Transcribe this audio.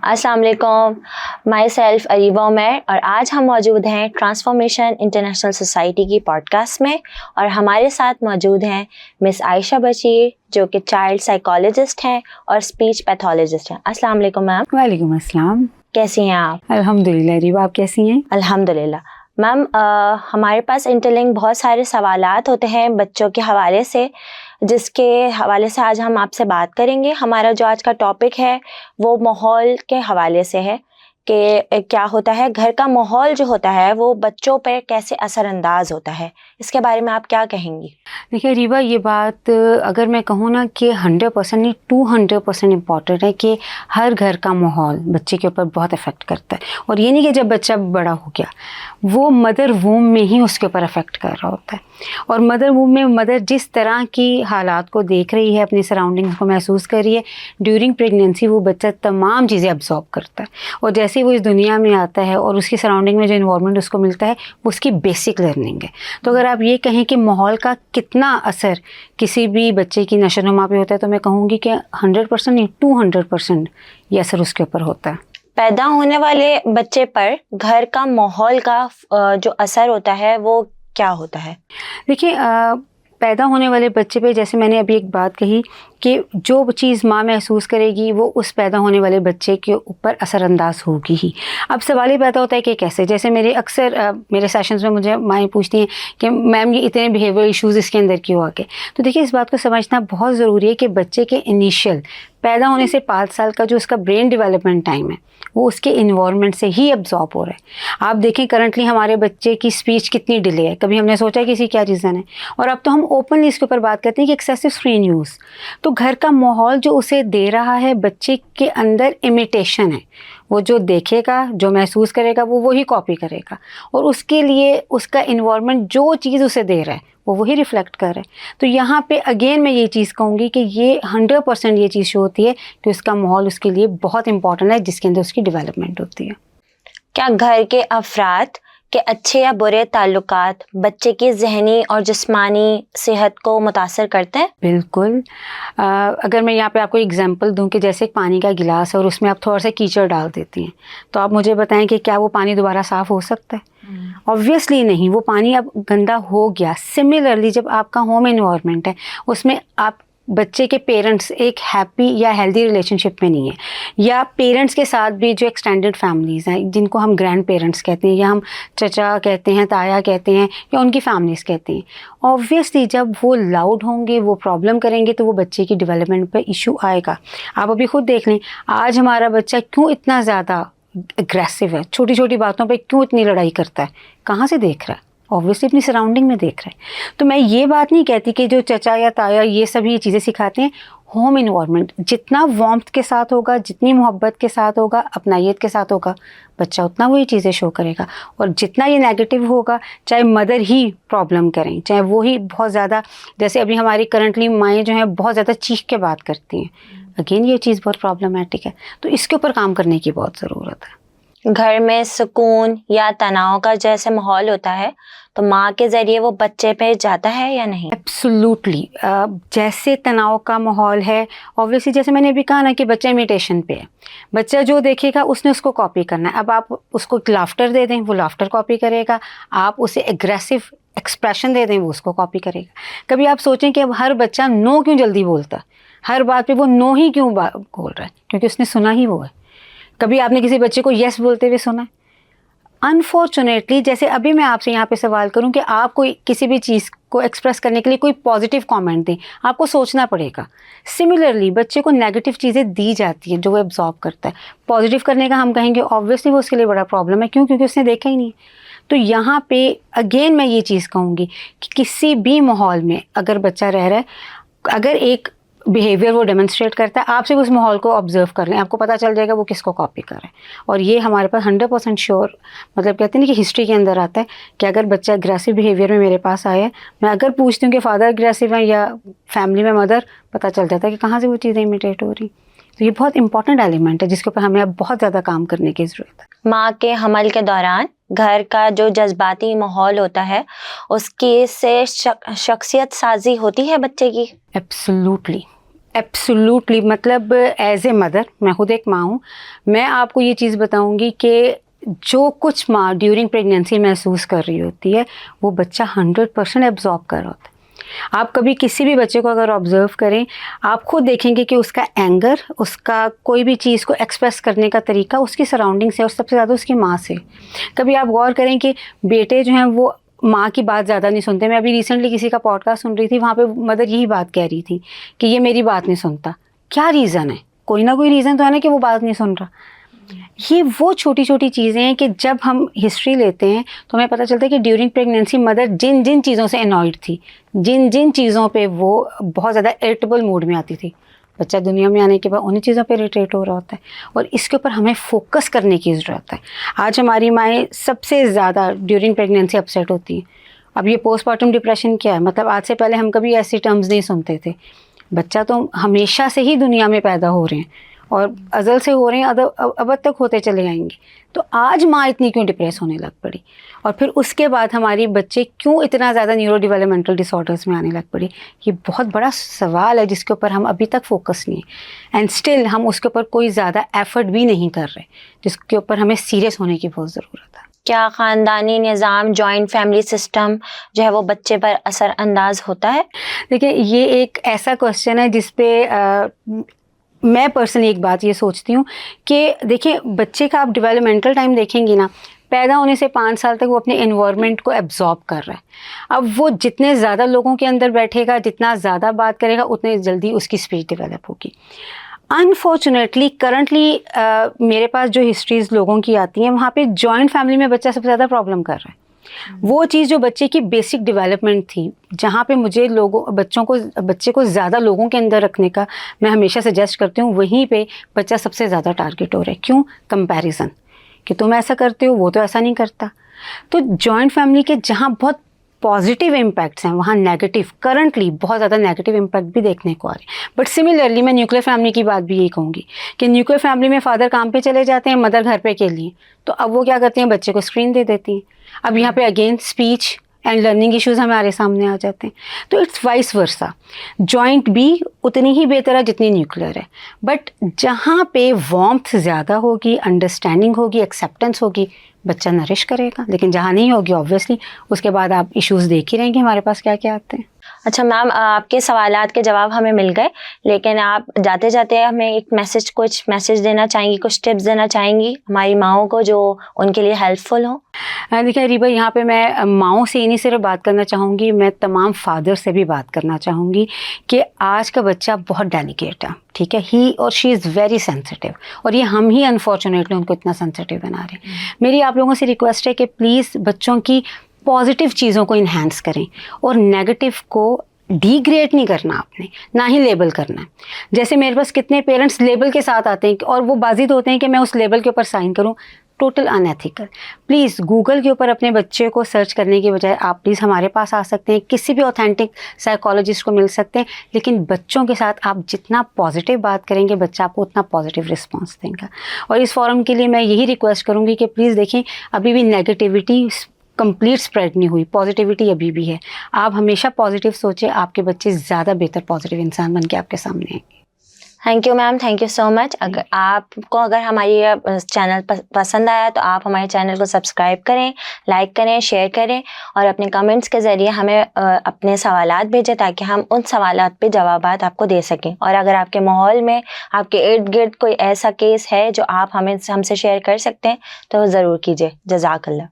अस्सलाम वालेकुम, my self Areeba Umar और आज हम मौजूद हैं ट्रांसफॉर्मेशन इंटरनेशनल सोसाइटी की पॉडकास्ट में और हमारे साथ मौजूद हैं मिस आयशा बशीर जो कि चाइल्ड साइकोलॉजिस्ट हैं और स्पीच पैथोलॉजिस्ट हैं। अस्सलाम वालेकुम मैम। वालेकुम अस्सलाम। कैसी हैं आप? अल्हम्दुलिल्लाह अरीबा, आप कैसी हैं? अल्हम्दुलिल्लाह। मैम हमारे पास इंटरलिंक बहुत सारे सवालात होते हैं बच्चों के हवाले से, जिसके हवाले से आज हम आपसे बात करेंगे। हमारा जो आज का टॉपिक है वो माहौल के हवाले से है कि क्या होता है, घर का माहौल जो होता है वो बच्चों पर कैसे असरअंदाज होता है। इसके बारे में आप क्या कहेंगी? देखिए अरीबा, ये बात अगर मैं कहूँ ना कि 100% नहीं 200% इम्पॉर्टेंट है कि हर घर का माहौल बच्चे के ऊपर बहुत अफेक्ट करता है। और ये नहीं कि जब बच्चा बड़ा हो गया वो मदर वूम में ही उसके ऊपर अफेक्ट कर रहा होता है। और मदर वूम में मदर जिस तरह की हालात को देख रही है, अपनी सराउंडिंग्स को महसूस कर रही है, ड्यूरिंग प्रेगनेंसी वो बच्चा तमाम चीज़ें अब्जॉर्ब करता है। और जैसे ही वो इस दुनिया में आता है और उसकी सराउंडिंग में जो इन्वायरमेंट उसको मिलता है वो उसकी बेसिक लर्निंग है। तो अगर आप ये कहें कि माहौल का कितना असर किसी भी बच्चे की नशोनुमा पे होता है, तो मैं कहूँगी कि 100% नहीं 200% ये असर उसके ऊपर होता है। पैदा होने वाले बच्चे पर घर का माहौल का जो असर होता है वो क्या होता है? देखिए पैदा होने वाले बच्चे पे जैसे मैंने अभी एक बात कही कि जो चीज़ माँ महसूस करेगी वो उस पैदा होने वाले बच्चे के ऊपर असरअंदाज होगी ही। अब सवाल ये पैदा होता है कि कैसे, जैसे मेरे अक्सर मेरे सेशंस में मुझे माएँ पूछती हैं कि मैम ये इतने बिहेवियर इश्यूज़ इसके अंदर क्यों आ गए। तो देखिए इस बात को समझना बहुत ज़रूरी है कि बच्चे के इनिशियल पैदा होने से 5 साल का जो उसका ब्रेन डेवलपमेंट टाइम है वो उसके इन्वायरमेंट से ही अब्जॉर्ब हो रहा है। आप देखें करंटली हमारे बच्चे की स्पीच कितनी डिले है, कभी हमने सोचा कि इसकी क्या रीज़न है। और अब तो हम ओपनली इसके ऊपर बात करते हैं कि एक्सेसिव स्क्रीन यूज़। तो घर का माहौल जो उसे दे रहा है, बच्चे के अंदर इमिटेशन है। वो जो देखेगा, जो महसूस करेगा वो वही कॉपी करेगा और उसके लिए उसका इन्वायरमेंट जो चीज़ उसे दे रहा है वो वही रिफ्लेक्ट कर रहा है। तो यहाँ पे अगेन मैं ये चीज़ कहूँगी कि ये 100% ये चीज़ शो होती है कि उसका माहौल उसके लिए बहुत इंपॉर्टेंट है, जिसके अंदर उसकी डेवलपमेंट होती है। क्या घर के अफराद के अच्छे या बुरे ताल्लुकात बच्चे की ज़हनी और जिस्मानी सेहत को मुतासर करते हैं? बिल्कुल। अगर मैं यहाँ पे आपको एग्जांपल दूँ कि जैसे एक पानी का गिलास है और उसमें आप थोड़ा सा कीचड़ डाल देती हैं, तो आप मुझे बताएं कि क्या वो पानी दोबारा साफ़ हो सकता है? ऑब्वियसली नहीं, वो पानी अब गंदा हो गया। सिमिलरली जब आपका होम एनवायरनमेंट है उसमें आप बच्चे के पेरेंट्स एक हैप्पी या हेल्दी रिलेशनशिप में नहीं है, या पेरेंट्स के साथ भी जो एक्सटेंडेड फैमिलीज़ हैं जिनको हम ग्रैंड पेरेंट्स कहते हैं या हम चचा कहते हैं, ताया कहते हैं या उनकी फैमिलीज़ कहते हैं, ऑब्वियसली जब वो लाउड होंगे, वो प्रॉब्लम करेंगे तो वो बच्चे की डेवलपमेंट पर इशू आएगा। आप अभी खुद देख लें आज हमारा बच्चा क्यों इतना ज़्यादा एग्रेसिव है, छोटी छोटी बातों पे क्यों इतनी लड़ाई करता है, कहाँ से देख रहा है? ऑब्वियसली अपनी सराउंडिंग में देख रहा है। तो मैं ये बात नहीं कहती कि जो चचा या ताया ये सभी चीज़ें सिखाते हैं, होम इन्वायरमेंट जितना वार्मथ के साथ होगा, जितनी मोहब्बत के साथ होगा, अपनायत के साथ होगा, बच्चा उतना वही चीज़ें शो करेगा। और जितना ये नेगेटिव होगा, चाहे मदर ही प्रॉब्लम करें, चाहे वो ही बहुत ज़्यादा, जैसे अभी हमारी करंटली माएँ जो हैं बहुत ज़्यादा चीख के बात करती हैं, अगेन ये चीज़ बहुत प्रॉब्लमेटिक है। तो इसके ऊपर काम करने की बहुत ज़रूरत है। घर में सुकून या तनाव का जैसे माहौल होता है तो माँ के ज़रिए वो बच्चे पे जाता है या नहीं? एब्सोल्युटली। जैसे तनाव का माहौल है, ऑब्वियसली जैसे मैंने अभी कहा ना कि बच्चा इमिटेशन पे है, बच्चा जो देखेगा उसने उसको कॉपी करना है। अब आप उसको लाफ्टर दे दें वो लाफ्टर कॉपी करेगा, आप उसे एग्रेसिव एक्सप्रेशन दे दें वो उसको कॉपी करेगा। कभी आप सोचें कि अब हर बच्चा नो क्यों जल्दी बोलता है, हर बात पे वो नो ही क्यों बोल रहा है, क्योंकि उसने सुना ही वो है। कभी आपने किसी बच्चे को यस बोलते हुए सुना है? अनफॉर्चुनेटली जैसे अभी मैं आपसे यहाँ पे सवाल करूँ कि आप कोई किसी भी चीज़ को एक्सप्रेस करने के लिए कोई पॉजिटिव कमेंट दें, आपको सोचना पड़ेगा। सिमिलरली बच्चे को नेगेटिव चीज़ें दी जाती हैं जो वो एब्जॉर्ब करता है। पॉजिटिव करने का हम कहेंगे ऑब्वियसली वो उसके लिए बड़ा प्रॉब्लम है, क्यों? क्योंकि उसने देखा ही नहीं। तो यहाँ पे अगेन मैं ये चीज़ कहूँगी कि किसी भी माहौल में अगर बच्चा रह रहा है, अगर एक बिहेवियर वो डेमोन्स्ट्रेट करता है, आप सिर्फ उस माहौल को ऑब्जर्व कर लें, आपको पता चल जाएगा वो किसको कॉपी कर रहा है। और ये हमारे पास 100% श्योर, मतलब कहते हैं ना कि हिस्ट्री के अंदर आता है कि अगर बच्चा एग्रेसिव बिहेवियर में मेरे पास आया है, मैं अगर पूछती हूँ कि फादर एग्रेसिव है या फैमिली में मदर, पता चल जाता है कि कहाँ से वो चीज़ें इमिटेट हो रही। तो ये बहुत इंपॉर्टेंट एलिमेंट है जिसके ऊपर हमें अब बहुत ज़्यादा काम करने की ज़रूरत है। माँ के हमल के दौरान घर का जो जज्बाती माहौल होता है उसकी से शख्सियत साजी होती है बच्चे की? एब्सोल्युटली। एब्सोल्युटली, मतलब एज ए मदर, मैं खुद एक माँ हूँ, मैं आपको ये चीज़ बताऊँगी कि जो कुछ माँ ड्यूरिंग प्रेगनेंसी महसूस कर रही होती है वो बच्चा 100% एब्जॉर्ब कर रहा होता है। आप कभी किसी भी बच्चे को अगर ऑब्जर्व करें, आप खुद देखेंगे कि उसका एंगर, उसका कोई भी चीज़ को एक्सप्रेस करने का तरीका उसकी सराउंडिंग से और सबसे ज़्यादा उसकी माँ से। कभी आप गौर करें कि बेटे जो हैं वो माँ की बात ज़्यादा नहीं सुनते। मैं अभी रिसेंटली किसी का पॉडकास्ट सुन रही थी, वहाँ पे मदर यही बात कह रही थी कि ये मेरी बात नहीं सुनता। क्या रीज़न है? कोई ना कोई रीज़न तो है ना कि वो बात नहीं सुन रहा। ये वो छोटी छोटी चीज़ें हैं कि जब हम हिस्ट्री लेते हैं तो हमें पता चलता है कि ड्यूरिंग प्रेगनेंसी मदर जिन जिन चीज़ों से अनॉयड थी, जिन जिन चीज़ों पे वो बहुत ज़्यादा इरिटेबल मूड में आती थी, बच्चा दुनिया में आने के बाद उन्हीं चीज़ों पे इरिटेट हो रहा होता है और इसके ऊपर हमें फोकस करने की ज़रूरत है। आज हमारी माएँ सबसे ज़्यादा ड्यूरिंग प्रेगनेंसी अपसेट होती हैं। अब ये पोस्टमार्टम डिप्रेशन क्या है? मतलब आज से पहले हम कभी ऐसी टर्म्स नहीं सुनते थे। बच्चा तो हमेशा से ही दुनिया में पैदा हो रहे हैं और अज़ल से हो रहे हैं, अब तक होते चले जाएंगे। तो आज माँ इतनी क्यों डिप्रेस होने लग पड़ी? और फिर उसके बाद हमारी बच्चे क्यों इतना ज़्यादा न्यूरो डेवलपमेंटल डिसऑर्डर्स में आने लग पड़ी? ये बहुत बड़ा सवाल है जिसके ऊपर हम अभी तक फोकस नहीं है एंड स्टिल हम उसके ऊपर कोई ज़्यादा एफर्ट भी नहीं कर रहे, जिसके ऊपर हमें सीरियस होने की बहुत ज़रूरत है। क्या ख़ानदानी निज़ाम, जॉइंट फैमिली सिस्टम जो है वो बच्चे पर असरअंदाज होता है? देखिए, ये एक ऐसा क्वेश्चन है जिस पे मैं पर्सनली एक बात ये सोचती हूँ कि देखिए, बच्चे का आप डेवलपमेंटल टाइम देखेंगी ना, पैदा होने से 5 साल तक वो अपने एनवायरनमेंट को एब्जॉर्ब कर रहा है। अब वो जितने ज़्यादा लोगों के अंदर बैठेगा, जितना ज़्यादा बात करेगा, उतने जल्दी उसकी स्पीच डेवलप होगी। अनफॉर्चुनेटली करंटली मेरे पास जो हिस्ट्रीज़ लोगों की आती हैं, वहाँ पे जॉइंट फैमिली में बच्चा सबसे ज़्यादा प्रॉब्लम कर रहा है। वो चीज़ जो बच्चे की बेसिक डेवलपमेंट थी, जहाँ पे मुझे बच्चे को ज़्यादा लोगों के अंदर रखने का मैं हमेशा सजेस्ट करती हूँ, वहीं पे बच्चा सबसे ज़्यादा टारगेट हो रहा है। क्यों? कंपैरिजन, कि तुम ऐसा करते हो, वो तो ऐसा नहीं करता। तो जॉइंट फैमिली के जहाँ बहुत पॉजिटिव इम्पैक्ट्स हैं, वहाँ नेगेटिव, करंटली बहुत ज़्यादा नेगेटिव इम्पैक्ट भी देखने को आ रहे हैं। बट सिमिलरली मैं न्यूक्लियर फैमिली की बात भी यही कहूँगी कि न्यूक्लियर फैमिली में फादर काम पे चले जाते हैं, मदर घर पे के लिए, तो अब वो क्या करती हैं, बच्चे को स्क्रीन दे देती हैं। अब यहाँ पे again speech and learning issues हमारे सामने आ जाते हैं। तो इट्स वाइस वर्सा, जॉइंट भी उतनी ही बेहतर है जितनी न्यूक्लियर है, बट जहाँ पे वार्मथ ज़्यादा होगी, अंडरस्टैंडिंग होगी, एक्सेप्टेंस होगी, बच्चा नरिश करेगा। लेकिन जहाँ नहीं होगी, ऑब्वियसली उसके बाद आप इश्यूज देख ही रहेंगे हमारे पास क्या क्या आते हैं। अच्छा मैम, आपके सवालात के जवाब हमें मिल गए, लेकिन आप जाते जाते हमें कुछ मैसेज देना चाहेंगी, कुछ टिप्स देना चाहेंगी हमारी माओं को जो उनके लिए हेल्पफुल हो? देखिए रीबा, यहाँ पे मैं माओं से ही नहीं सिर्फ बात करना चाहूँगी, मैं तमाम फादर से भी बात करना चाहूँगी कि आज का बच्चा बहुत डेलिकेट है, ठीक है, ही और शी इज़ वेरी सेंसिटिव, और ये हम ही अनफॉर्चुनेटली उनको इतना सेंसिटिव बना रहे हैं। मेरी आप लोगों से रिक्वेस्ट है कि प्लीज़ बच्चों की पॉजिटिव चीज़ों को इन्हेंस करें और नेगेटिव को डिग्रेड नहीं करना आपने, ना ही लेबल करना है। जैसे मेरे पास कितने पेरेंट्स लेबल के साथ आते हैं और वो बाजिद होते हैं कि मैं उस लेबल के ऊपर साइन करूं, टोटल अनएथिकल। प्लीज़ गूगल के ऊपर अपने बच्चे को सर्च करने की बजाय आप प्लीज़ हमारे पास आ सकते हैं, किसी भी ऑथेंटिक साइकोलॉजिस्ट को मिल सकते हैं, लेकिन बच्चों के साथ आप जितना पॉजिटिव बात करेंगे, बच्चा आपको उतना पॉजिटिव रिस्पॉन्स देगा। और इस फॉरम के लिए मैं यही रिक्वेस्ट करूँगी कि प्लीज़ देखें, अभी भी नेगेटिविटी कंप्लीट स्प्रेड नहीं हुई, पॉजिटिविटी अभी भी है। आप हमेशा पॉजिटिव सोचें, आपके बच्चे ज़्यादा बेहतर पॉजिटिव इंसान बन के आपके सामने आएंगे। Thank you ma'am, thank you so much. अगर हमारी चैनल पसंद आया तो आप हमारे चैनल को सब्सक्राइब करें, लाइक करें, शेयर करें और अपने कमेंट्स के ज़रिए हमें अपने सवालात भेजें ताकि हम उन सवालात पे जवाबात आपको दे सकें। और अगर आपके माहौल में, आपके इर्द गिर्द कोई ऐसा केस है जो आप हमसे शेयर कर सकते हैं तो ज़रूर कीजिए। जज़ाकल्लाह।